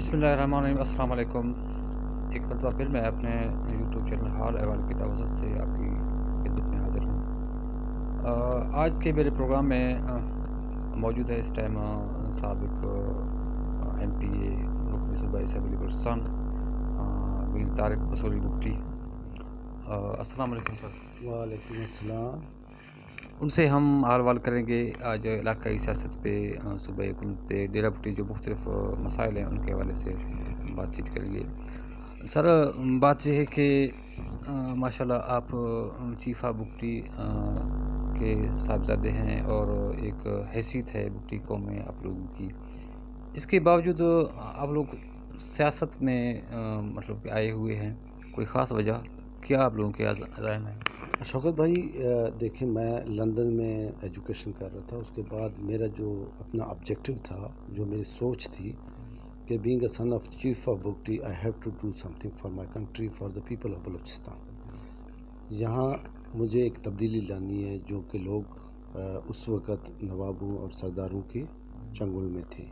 بسم اللہ الرحمن الرحیم، السلام علیکم۔ ایک مرتبہ پھر میں اپنے یوٹیوب چینل حال احوال کی توسط سے آپ کی خدمت میں حاضر ہوں۔ آج کے میرے پروگرام میں موجود ہے اس ٹائم سابق ایم پی اے رکن صوبائی اسمبلی بلوچستان میر طارق مسوری بگٹی۔ السلام علیکم سر۔ وعلیکم السلام۔ ان سے ہم حال وال کریں گے آج علاقائی سیاست پہ، صوبائی حکومت پہ، ڈیرہ بگٹی جو مختلف مسائل ہیں ان کے حوالے سے بات چیت کریں گے۔ سر، بات یہ ہے کہ ماشاءاللہ آپ چیفہ بگٹی کے صاحبزادے ہیں اور ایک حیثیت ہے بگٹی قوم میں آپ لوگوں کی۔ اس کے باوجود آپ لوگ سیاست میں مطلب کہ آئے ہوئے ہیں، کوئی خاص وجہ کیا آپ لوگوں کے عزائم ہیں؟ شوکت بھائی، دیکھیں میں لندن میں ایجوکیشن کر رہا تھا، اس کے بعد میرا جو اپنا آبجیکٹو تھا، جو میری سوچ تھی کہ being a son of chief of Bugti I have to do something for my country, for the people of Balochistan. یہاں مجھے ایک تبدیلی لانی ہے جو کہ لوگ اس وقت نوابوں اور سرداروں کے چنگل میں تھے۔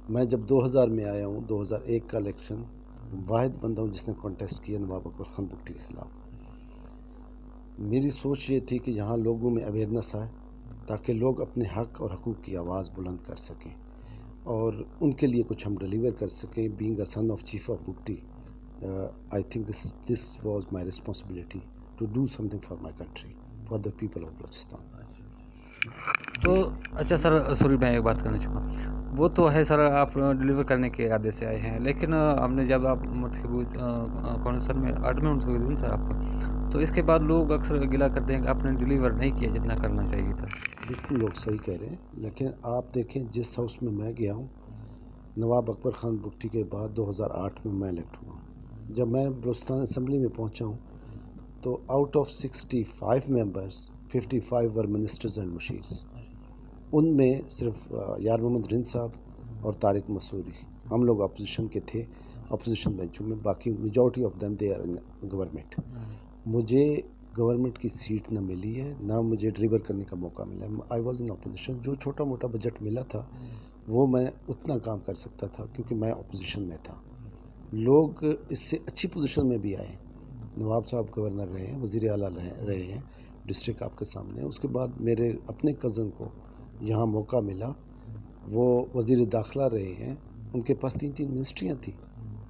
میں جب 2000 میں آیا ہوں، 2001 کا الیکشن، واحد بندہ ہوں جس نے کانٹیسٹ کیا نواب اکبر خان بگٹی کے خلاف۔ میری سوچ یہ تھی کہ یہاں لوگوں میں اویئرنیس آئے تاکہ لوگ اپنے حق اور حقوق کی آواز بلند کر سکیں اور ان کے لیے کچھ ہم ڈیلیور کر سکیں۔ Being a son of chief of Bugti I think this was my responsibility to do something for my country, for the people of Balochistan. تو اچھا سر، سوری میں ایک بات کرنا چاہوں گا، وہ تو ہے سر، آپ ڈلیور کرنے کے ارادے سے آئے ہیں، لیکن ہم نے جب آپ منتخب کون سر میں 8 میں منتخب ہوئے سر آپ کا، تو اس کے بعد لوگ اکثر گلا کرتے ہیں کہ آپ نے ڈلیور نہیں کیا جتنا کرنا چاہیے تھا۔ بالکل لوگ صحیح کہہ رہے ہیں، لیکن آپ دیکھیں جس ہاؤس میں گیا ہوں، نواب اکبر خان بگٹی کے بعد 2008 میں الیکٹ ہوا ہوں۔ جب میں بلوچستان اسمبلی میں پہنچا ہوں تو out of 65 members 55 were ministers and مشیرز، ان میں صرف یار محمد رند صاحب اور طارق مسوری، ہم لوگ اپوزیشن کے تھے، اپوزیشن بینچوں میں، باقی majority of them they are in government. مجھے گورنمنٹ کی سیٹ نہ ملی ہے، نہ مجھے ڈلیور کرنے کا موقع ملا ہے۔ آئی واز ان اپوزیشن، جو چھوٹا موٹا بجٹ ملا تھا وہ میں اتنا کام کر سکتا تھا کیونکہ میں اپوزیشن میں تھا۔ لوگ اس سے اچھی پوزیشن میں بھی آئے، نواب صاحب گورنر رہے ہیں، وزیر اعلیٰ رہے ہیں، ڈسٹرکٹ آپ کے سامنے۔ اس کے بعد میرے اپنے کزن کو یہاں موقع ملا، وہ وزیر داخلہ رہے ہیں، ان کے پاس 3 منسٹریاں تھیں،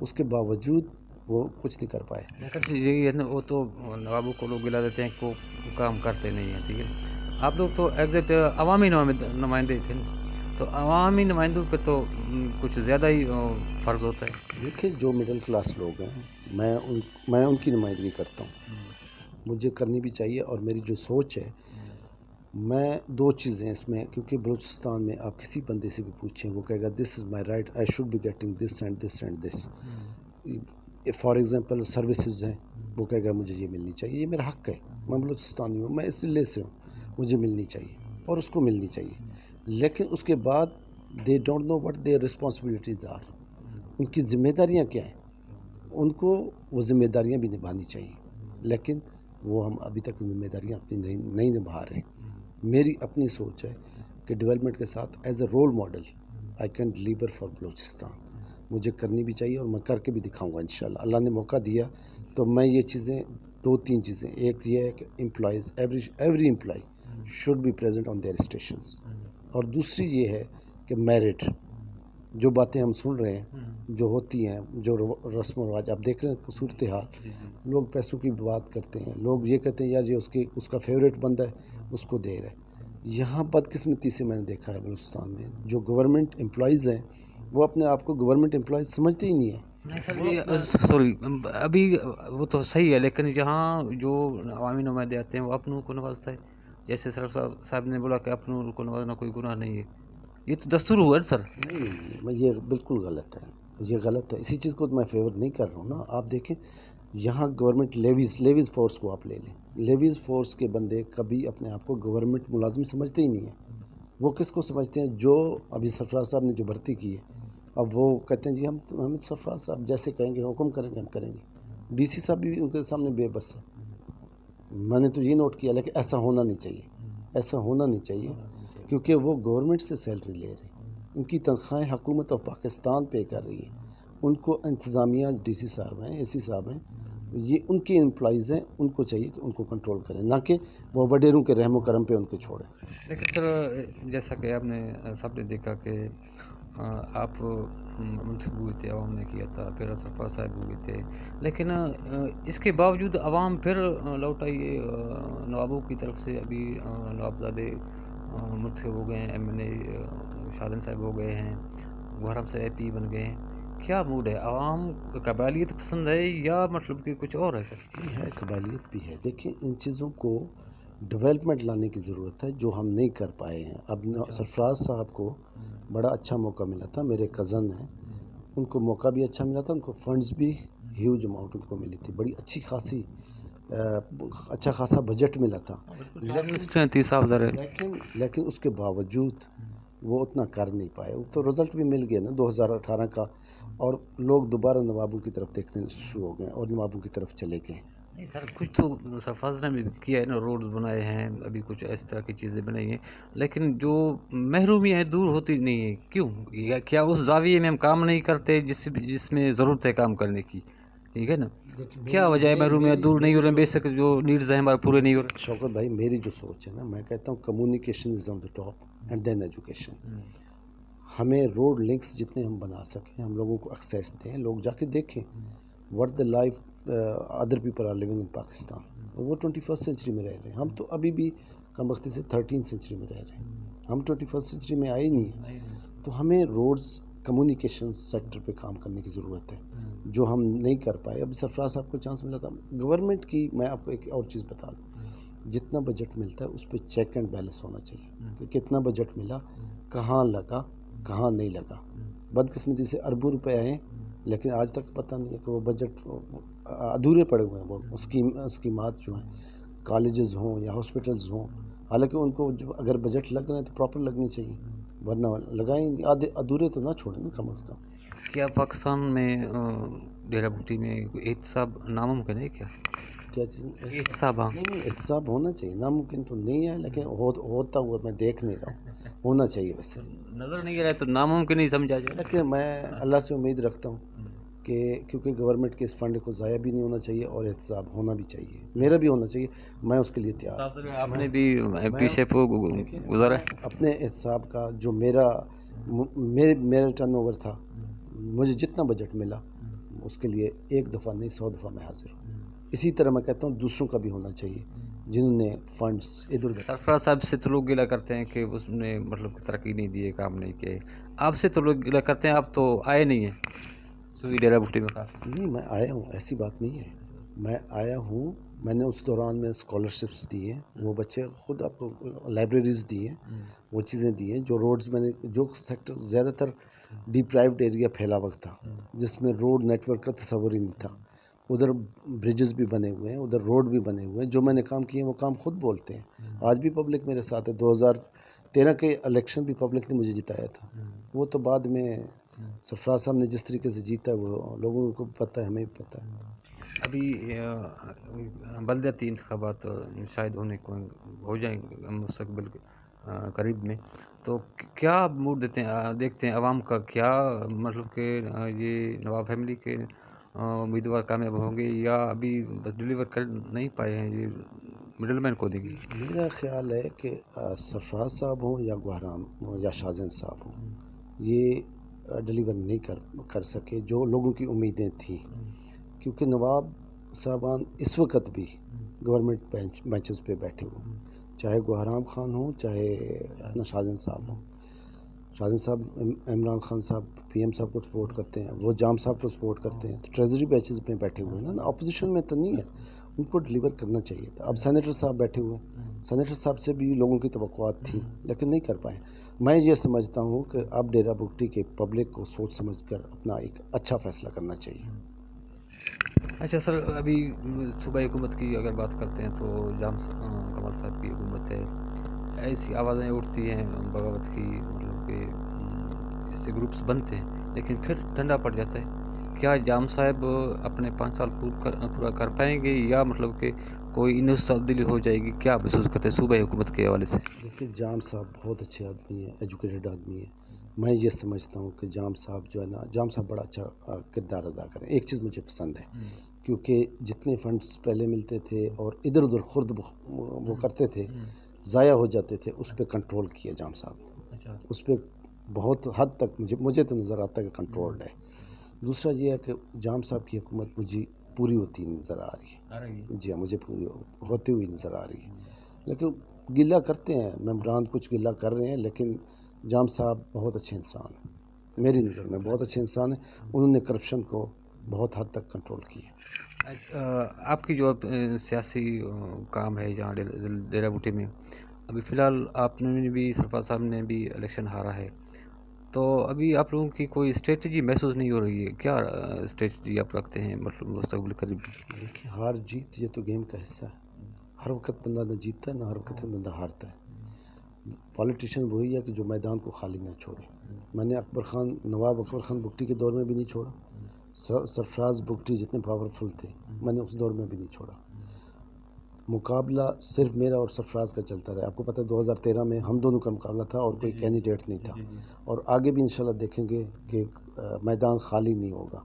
اس کے باوجود وہ کچھ نہیں کر پائے۔ لیکن یہی ہے نا، وہ تو نوابوں کو لوگ گلا دیتے ہیں کہ وہ کام کرتے نہیں ہیں، ٹھیک ہے۔ آپ لوگ تو ایگزیکٹ عوامی نمائندے تھے نا، تو عوامی نمائندوں پہ تو کچھ زیادہ ہی فرض ہوتا ہے۔ دیکھیں جو مڈل کلاس لوگ ہیں، میں ان کی نمائندگی کرتا ہوں، مجھے کرنی بھی چاہیے، اور میری جو سوچ ہے، میں 2 چیزیں اس میں، کیونکہ بلوچستان میں آپ کسی بندے سے بھی پوچھیں وہ کہے گا this is my right, I should be getting this and this and this. For example services ہیں، وہ کہے گا مجھے یہ ملنی چاہیے، یہ میرا حق ہے، میں بلوچستانی ہوں، میں اس ضلع سے ہوں، مجھے ملنی چاہیے اور اس کو ملنی چاہیے۔ لیکن اس کے بعد they don't know what their responsibilities are, ان کی ذمہ داریاں کیا ہیں، ان کو وہ ذمہ داریاں بھی نبھانی چاہیے، لیکن وہ ہم ابھی تک ذمہ داریاں اپنی نہیں نبھا رہے۔ میری اپنی سوچ ہے کہ ڈیولپمنٹ کے ساتھ as a role model I can deliver for Balochistan, مجھے کرنی بھی چاہیے اور میں کر کے بھی دکھاؤں گا انشاءاللہ۔ اللہ نے موقع دیا تو میں یہ چیزیں 2-3 چیزیں، ایک یہ ہے کہ employees, every employee should be present on their stations, اور دوسری یہ ہے کہ میرٹ، جو باتیں ہم سن رہے ہیں جو ہوتی ہیں، جو رسم و رواج آپ دیکھ رہے ہیں صورتحال، لوگ پیسوں کی بات کرتے ہیں، لوگ یہ کہتے ہیں یار یہ اس کا فیوریٹ بندہ ہے اس کو دے رہے۔ یہاں بدقسمتی سے میں نے دیکھا ہے بلوچستان میں جو گورنمنٹ امپلائیز ہیں وہ اپنے آپ کو گورنمنٹ امپلائیز سمجھتے ہی نہیں ہیں۔ نہیں سر، یہ سوری، ابھی وہ تو صحیح ہے، لیکن یہاں جو عوامی نمائندے آتے ہیں وہ اپنوں کو نوازتا ہے، جیسے سر صاحب نے بولا کہ اپنوں کو نوازنا کوئی گناہ نہیں ہے، یہ تو دستور ہوا ہے سر۔ نہیں، یہ بالکل غلط ہے، یہ غلط ہے، اسی چیز کو میں فیور نہیں کر رہا ہوں نا۔ آپ دیکھیں یہاں گورنمنٹ لیویز فورس کو آپ لے لیں، لیویز فورس کے بندے کبھی اپنے آپ کو گورنمنٹ ملازم سمجھتے ہی نہیں ہیں۔ وہ کس کو سمجھتے ہیں؟ جو ابھی سرفراز صاحب نے جو بھرتی کی ہے، اب وہ کہتے ہیں جی ہم سرفراز صاحب جیسے کہیں گے، حکم کریں گے ہم کریں گے۔ ڈی سی صاحب بھی ان کے سامنے بے بس ہے۔ میں نے تو یہ نوٹ کیا، لیکن ایسا ہونا نہیں چاہیے، ایسا ہونا نہیں چاہیے، کیونکہ وہ گورنمنٹ سے سیلری لے رہے ہیں، ان کی تنخواہیں حکومت آف پاکستان پے کر رہی ہے، ان کو انتظامیہ ڈی سی صاحب ہیں، اے سی صاحب ہیں، یہ ان کے امپلائیز ہیں، ان کو چاہیے کہ ان کو کنٹرول کریں، نہ کہ وہ وڈیروں کے رحم و کرم پہ ان کو چھوڑیں۔ لیکن سر جیسا کہ آپ نے سب نے دیکھا کہ آپ منتخب ہوئے تھے، عوام نے کیا تھا، پھر سرفراز صاحب ہوئے تھے، لیکن اس کے باوجود عوام پھر لوٹ آئی نوابوں کی طرف سے۔ ابھی نوابزادے منتخب ہو گئے ہیں، ایم این اے شادن صاحب ہو گئے ہیں، گوہرام سے اے پی بن گئے ہیں۔ کیا موڈ ہے؟ عوام قبائلیت پسند ہے یا مطلب کہ کچھ اور ہے سر؟ یہ ہے، قبالیت بھی ہے۔ دیکھیں، ان چیزوں کو ڈیولپمنٹ لانے کی ضرورت ہے جو ہم نہیں کر پائے ہیں۔ اب سرفراز صاحب کو بڑا اچھا موقع ملا تھا، میرے کزن ہیں، ان کو موقع بھی اچھا ملا تھا، ان کو فنڈز بھی ہیوج اماؤنٹ ان کو ملی تھی، بڑی اچھی خاصی اچھا خاصا بجٹ ملا تھا، لیکن اس کے باوجود وہ اتنا کر نہیں پائے۔ تو رزلٹ بھی مل گیا نا 2018 کا، اور لوگ دوبارہ نوابوں کی طرف دیکھنے شروع ہو گئے اور نوابوں کی طرف چلے گئے۔ نہیں سر، کچھ تو سرفراز نے بھی کیا ہے نا، روڈز بنائے ہیں، ابھی کچھ اس طرح کی چیزیں بنائی ہیں، لیکن جو محرومیاں ہیں دور ہوتی نہیں ہیں۔ کیوں؟ کیا اس زاویے میں ہم کام نہیں کرتے جس میں ضرورت ہے کام کرنے کی؟ ٹھیک ہے نا، کیا وجہ ہے محرومیاں دور نہیں ہو رہے ہیں؟ بے شک جو نیڈز ہیں ہمارے پورے نہیں ہو رہے۔ شوکت بھائی، میری جو سوچ ہے نا، میں کہتا ہوں communication is on the top and then education. ہمیں روڈ لنکس جتنے ہم بنا سکیں، ہم لوگوں کو ایکسیس دیں، لوگ جا کے دیکھیں what the life other people are living in Pakistan. وہ 21st سینچری میں رہ رہے ہیں، ہم تو ابھی بھی کم وقتی سے 13 سینچری میں رہ رہے ہیں، ہم 21st سینچری میں آئے ہی نہیں ہیں۔ تو ہمیں روڈز کمیونیکیشن سیکٹر پہ کام کرنے کی ضرورت ہے، جو ہم نہیں کر پائے۔ اب سرفراز صاحب کو چانس ملا تھا گورنمنٹ کی۔ میں آپ کو ایک اور چیز بتا دوں، جتنا بجٹ ملتا ہے اس پہ چیک اینڈ بیلنس ہونا چاہیے کہ کتنا بجٹ ملا، کہاں لگا، کہاں نہیں لگا۔ بدقسمتی سے اربوں روپے آئے، لیکن آج تک پتہ نہیں ہے کہ وہ بجٹ ادھورے پڑے ہوئے ہیں۔ وہ اسکیمات جو ہیں، کالجز ہوں یا ہاسپٹلز ہوں، حالانکہ ان کو اگر بجٹ لگ رہے ہیں تو پراپر لگنی چاہیے، ورنہ لگائیں نہیں، آدھے ادھورے تو نہ چھوڑیں نا کم از کم۔ کیا پاکستان میں ڈیرہ بھٹی میں احتساب ناممکن ہے کیا؟ کیا چیز؟ احتساب؟ ہاں، احتساب ہونا چاہیے، ناممکن تو نہیں ہے، لیکن ہوتا ہوا میں دیکھ نہیں رہا ہوں، ہونا چاہیے ویسے۔ نظر نہیں آ رہا ہے تو ناممکن نہیں سمجھا جائے۔ لیکن میں اللہ سے امید رکھتا ہوں کہ کیونکہ گورنمنٹ کے اس فنڈ کو ضائع بھی نہیں ہونا چاہیے اور احتساب ہونا بھی چاہیے، میرا بھی ہونا چاہیے، میں اس کے لیے تیار ہوں۔ آپ نے بھی پیچھے گزارا ہے اپنے احتساب کا جو میرا ٹرن اوور تھا، مجھے جتنا بجٹ ملا اس کے لیے 1 دفعہ نہیں 100 دفعہ میں حاضر ہوں۔ اسی طرح میں کہتا ہوں دوسروں کا بھی ہونا چاہیے جنہوں نے فنڈز ادھر ادھر۔ سرفراز صاحب سے تو لوگ گلہ کرتے ہیں کہ اس نے مطلب ترقی نہیں دی ہے، کام نہیں کیے۔ آپ سے تو لوگ گلہ کرتے ہیں، آپ تو آئے نہیں ہیں سوئی ڈیرہ بھٹی میں خاص۔ نہیں، میں آیا ہوں، ایسی بات نہیں ہے، میں آیا ہوں۔ میں نے اس دوران میں اسکالرشپس دی ہیں، وہ بچے خود آپ کو لائبریریز دی ہیں، وہ چیزیں دی ہیں، جو روڈز میں نے جو سیکٹر زیادہ تر ڈیپرائیوڈ ایریا پھیلا ہوا تھا، جس میں روڈ نیٹ ورک کا تصور ہی نہیں تھا، ادھر بریجز بھی بنے ہوئے ہیں، ادھر روڈ بھی بنے ہوئے ہیں۔ جو میں نے کام کیے ہیں وہ کام خود بولتے ہیں، آج بھی پبلک میرے ساتھ ہے۔ 2013 کے الیکشن بھی پبلک نے مجھے جتایا تھا، وہ تو بعد میں سرفراز صاحب نے جس طریقے سے جیتا ہے وہ لوگوں کو پتہ ہے، ہمیں بھی پتہ ہے۔ ابھی بلدیاتی انتخابات شاید ہونے کو ہو جائیں مستقبل قریب میں، تو کیا موڈ دیکھتے ہیں عوام کا؟ کیا مطلب کہ یہ نواب فیملی کے امیدوار کامیاب ہوں گے یا ابھی بس ڈیلیور کر نہیں پائے ہیں، یہ مڈل مین کو دیں گے؟ میرا خیال ہے کہ سرفراز صاحب ہوں یا گوہرام یا شاہزین صاحب ہوں، یہ ڈیلیور نہیں کر سکے جو لوگوں کی امیدیں تھیں، کیونکہ نواب صاحبان اس وقت بھی گورنمنٹ بینچز پہ بیٹھے ہوئے ہیں، چاہے گوہرام خان ہوں چاہے اپنا شاہزین صاحب ہوں۔ شاہزین صاحب عمران خان صاحب پی ایم صاحب کو سپورٹ کرتے ہیں، وہ جام صاحب کو سپورٹ کرتے ہیں، تو ٹریزری بینچز پہ بیٹھے ہوئے ہیں نا، اپوزیشن میں تو نہیں ہے، ان کو ڈیلیور کرنا چاہیے تھا۔ اب سینیٹر صاحب بیٹھے ہوئے ہیں، سینیٹر صاحب سے بھی لوگوں کی توقعات تھیں لیکن نہیں کر پائے۔ میں یہ سمجھتا ہوں کہ اب ڈیرہ بگٹی کے پبلک کو سوچ سمجھ کر اپنا ایک اچھا فیصلہ کرنا چاہیے۔ اچھا سر، ابھی صوبائی حکومت کی اگر بات کرتے ہیں تو جام کمال صاحب کی حکومت ہے، ایسی آوازیں اٹھتی ہیں بغاوت کی، مطلب کہ اس سے گروپس بنتے ہیں لیکن پھر ٹھنڈا پڑ جاتا ہے۔ کیا جام صاحب اپنے 5 سال پورا کر پائیں گے یا مطلب کہ کوئی انہیں تبدیلی ہو جائے گی؟ کیا محسوس کرتے ہیں صوبائی حکومت کے حوالے سے؟ دیکھیے، جام صاحب بہت اچھے آدمی ہیں، ایجوکیٹڈ آدمی ہیں، میں یہ سمجھتا ہوں کہ جام صاحب جو ہے نا، جام صاحب بڑا اچھا کردار ادا کریں. ایک چیز مجھے پسند ہے، کیونکہ جتنے فنڈس پہلے ملتے تھے اور ادھر ادھر خرد وہ کرتے تھے، ضائع ہو جاتے تھے، اس پہ کنٹرول کیا جام صاحب نے. اس پہ بہت حد تک مجھے تو نظر آتا ہے کہ کنٹرولڈ ہے. دوسرا یہ ہے کہ جام صاحب کی حکومت مجھے پوری ہوتی نظر آ رہی ہے. جی ہاں، مجھے پوری ہوتی ہوئی نظر آ رہی ہے. لیکن گلہ کرتے ہیں ممبران، کچھ گلہ کر رہے ہیں، لیکن جام صاحب بہت اچھے انسان ہیں، میری نظر میں بہت اچھے انسان ہیں. انہوں نے کرپشن کو بہت حد تک کنٹرول کیا. آپ کی جو سیاسی کام ہے جہاں ڈیرہ بوٹی میں، ابھی فی الحال آپ نے بھی، سرفراز صاحب نے بھی الیکشن ہارا ہے، تو ابھی آپ لوگوں کی کوئی اسٹریٹجی محسوس نہیں ہو رہی ہے؟ کیا اسٹریٹجی آپ رکھتے ہیں مطلب مستقبل قریب؟ دیکھیے، ہار جیت یہ تو گیم کا حصہ ہے. ہر وقت بندہ نہ جیتتا ہے، نہ ہر وقت بندہ ہارتا ہے. پالیٹیشین وہی ہے کہ جو میدان کو خالی نہ چھوڑے. میں نے نواب اکبر خان بگٹی کے دور میں بھی نہیں چھوڑا. سرفراز بگٹی جتنے پاورفل تھے، میں نے اس دور میں بھی نہیں چھوڑا. مقابلہ صرف میرا اور سرفراز کا چلتا رہا. آپ کو پتہ ہے 2013 میں ہم دونوں کا مقابلہ تھا اور کوئی کینڈیڈیٹ نہیں تھا. اور آگے بھی انشاءاللہ دیکھیں گے کہ میدان خالی نہیں ہوگا.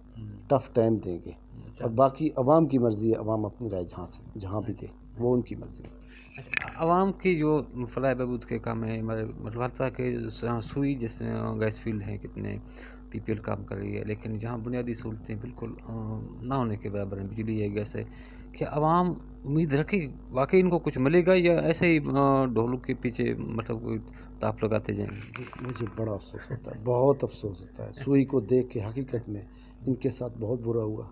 ٹف ٹائم دیں گے. اور باقی عوام کی مرضی ہے، عوام اپنی رائے جہاں بھی دے، وہ ان کی مرضی ہے. عوام کی جو فلاح بہبود کے کام ہے، مطلب حتیٰ کہ سوئی جیسے گیس فیلڈ ہیں، کتنے پی پی ایل کام کر رہی ہے، لیکن جہاں بنیادی سہولتیں بالکل نہ ہونے کے برابر ہیں، بجلی ہے، گیس ہے، کہ عوام امید رکھے واقعی ان کو کچھ ملے گا، یا ایسے ہی ڈھولوں کے پیچھے مطلب کوئی تاپ لگاتے جائیں؟ مجھے بڑا افسوس ہوتا ہے، بہت افسوس ہوتا ہے. سوئی کو دیکھ کے حقیقت میں ان کے ساتھ بہت برا ہوا.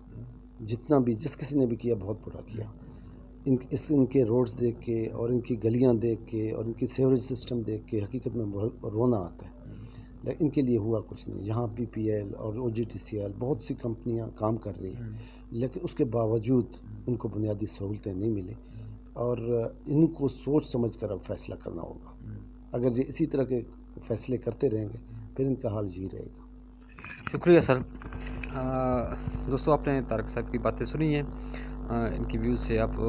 جتنا بھی جس کسی نے بھی کیا، بہت برا کیا. ان کے روڈز دیکھ کے اور ان کی گلیاں دیکھ کے اور ان کی سیوریج سسٹم دیکھ کے حقیقت میں بہت رونا آتا ہے. لیکن ان کے لیے ہوا کچھ نہیں. یہاں پی پی ایل اور او جی ٹی سی ایل بہت سی کمپنیاں کام کر رہی ہیں، لیکن اس کے باوجود ان کو بنیادی سہولتیں نہیں ملی. اور ان کو سوچ سمجھ کر اب فیصلہ کرنا ہوگا. اگر یہ اسی طرح کے فیصلے کرتے رہیں گے، پھر ان کا حال یہی رہے گا. شکریہ سر. دوستو، آپ نے طارق صاحب کی باتیں سنی ہیں، ان کی ویوز سے آپ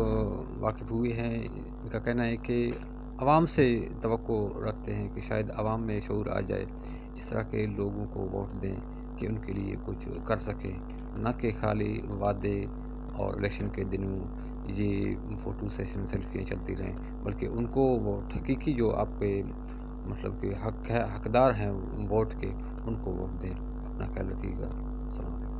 واقف ہوئے ہیں. ان کا کہنا ہے کہ عوام سے توقع رکھتے ہیں کہ شاید عوام میں شعور آ جائے، اس طرح کے لوگوں کو ووٹ دیں کہ ان کے لیے کچھ کر سکیں، نہ کہ خالی وعدے اور الیکشن کے دنوں یہ فوٹو سیشن سیلفیاں چلتی رہیں، بلکہ ان کو ووٹ حقیقی جو آپ کے مطلب کہ حقدار ہیں ووٹ کے، ان کو ووٹ دیں. اپنا خیال رکھیے گا. السلام علیکم.